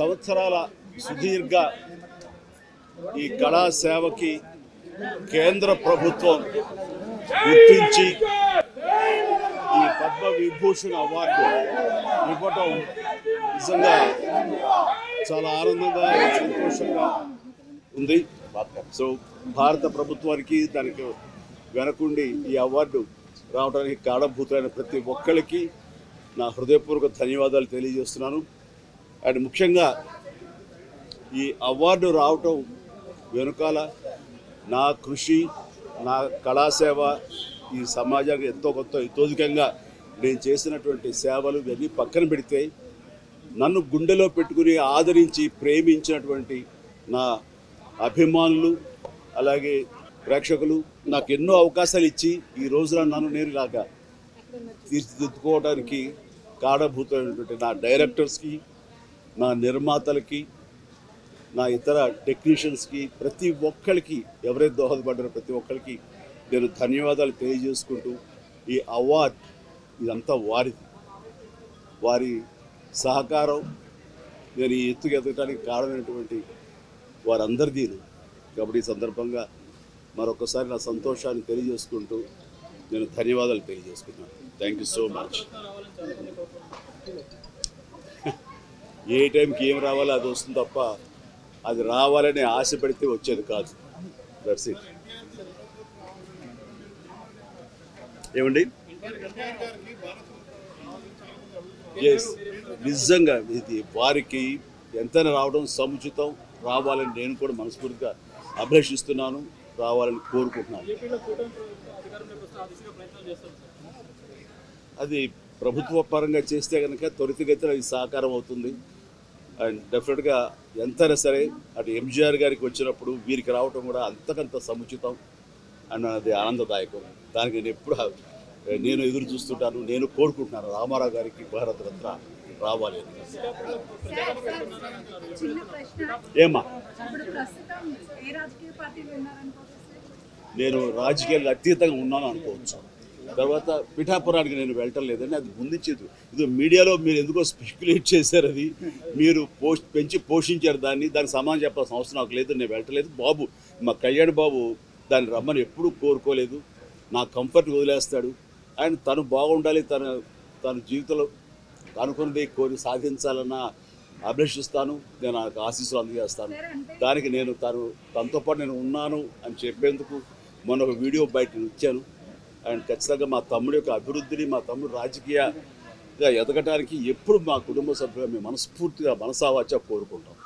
సంవత్సరాల సుదీర్ఘ ఈ కళా సేవకి కేంద్ర ప్రభుత్వం గుర్తించి ఈ పద్మ విభూషణ్ అవార్డు ఇవ్వటం నిజంగా చాలా ఆనందంగా సంతోషంగా ఉంది. సో భారత ప్రభుత్వానికి దానికి వెనకుండి ఈ అవార్డు రావడానికి కారణభూతులైన ప్రతి ఒక్కరికి నా హృదయపూర్వక ధన్యవాదాలు తెలియజేస్తున్నాను. అండ్ ముఖ్యంగా ఈ అవార్డు రావటం వెనుకాల నా కృషి, నా కళాసేవ ఈ సమాజానికి ఎంతో కొంత ఇతోధికంగా నేను చేసినటువంటి సేవలు ఇవన్నీ పక్కన పెడితే నన్ను గుండెలో పెట్టుకుని ఆదరించి ప్రేమించినటువంటి నా అభిమానులు అలాగే ప్రేక్షకులు నాకు ఎన్నో అవకాశాలు ఇచ్చి ఈ రోజున నన్ను నేను ఇలాగా తీర్చిదిద్దుకోవడానికి కారణభూతమైనటువంటి నా డైరెక్టర్స్కి, నా నిర్మాతలకి, నా ఇతర టెక్నీషియన్స్కి, ప్రతి ఒక్కరికి ఎవరైతే దోహదపడ్డారో ప్రతి ఒక్కరికి నేను ధన్యవాదాలు తెలియజేసుకుంటూ ఈ అవార్డ్ ఇదంతా వారిది, వారి సహకారం నేను ఈ ఎత్తుకు ఎదగడానికి కారణమైనటువంటి వారందరిదీ. కాబట్టి ఈ సందర్భంగా మరొకసారి నా సంతోషాన్ని తెలియజేసుకుంటూ నేను ధన్యవాదాలు తెలియజేసుకున్నాను. Thank you so much. ఏ టైంకి ఏం రావాలో అది వస్తుంది తప్ప అది రావాలని ఆశ పెడితే వచ్చేది కాదు. That's it. ఏమండి, ఎస్, నిజంగా ఇది వారికి ఎంతైనా రావడం సముచితం. రావాలని నేను కూడా మనస్ఫూర్తిగా అభిలషిస్తున్నాను, రావాలని కోరుకుంటున్నాను. అది ప్రభుత్వ పరంగా చేస్తే కనుక త్వరితగతిన ఇది సహకారం అవుతుంది. అండ్ డెఫినెట్గా ఎంతైనా సరే అటు ఎంజీఆర్ గారికి వచ్చినప్పుడు వీరికి రావటం కూడా అంతకంత సముచితం అండ్ అది ఆనందదాయకం. దానికి నేను ఎప్పుడు నేను ఎదురు చూస్తుంటాను, నేను కోరుకుంటున్నాను రామారావు గారికి భారతరత్న రావాలి అని. ఏమా, నేను రాజకీయాలకు అతీతంగా ఉన్నాను అనుకోవచ్చు. తర్వాత పిఠాపురానికి నేను వెళ్ళటం లేదని అది ముందుచ్చేది. ఇది మీడియాలో మీరు ఎందుకో స్పెక్యులేట్ చేశారు, అది మీరు పెంచి పోషించారు దానికి సమాధానం చెప్పాల్సిన అవసరం నాకు లేదు. నేను వెళ్ళటలేదు. బాబు, మా కళ్యాణ్ బాబు దాన్ని రమ్మని ఎప్పుడూ కోరుకోలేదు. నా కంఫర్ట్ వదిలేస్తాడు. ఆయన తను బాగుండాలి, తన జీవితంలో అనుకున్నది కోరి సాధించాలన్న అభిలషిస్తాను. నేను నాకు ఆశీస్సులు అందజేస్తాను. దానికి నేను తనతో పాటు నేను ఉన్నాను అని చెప్పేందుకు మొన్న ఒక వీడియో బయట ఇచ్చాను. అండ్ ఖచ్చితంగా మా తమ్ముడి యొక్క అభివృద్ధిని, మా తమ్ముడు రాజకీయంగా ఎదగటానికి ఎప్పుడు మా కుటుంబ సభ్యులు మేము మనస్ఫూర్తిగా మనసావాచ కోరుకుంటాం.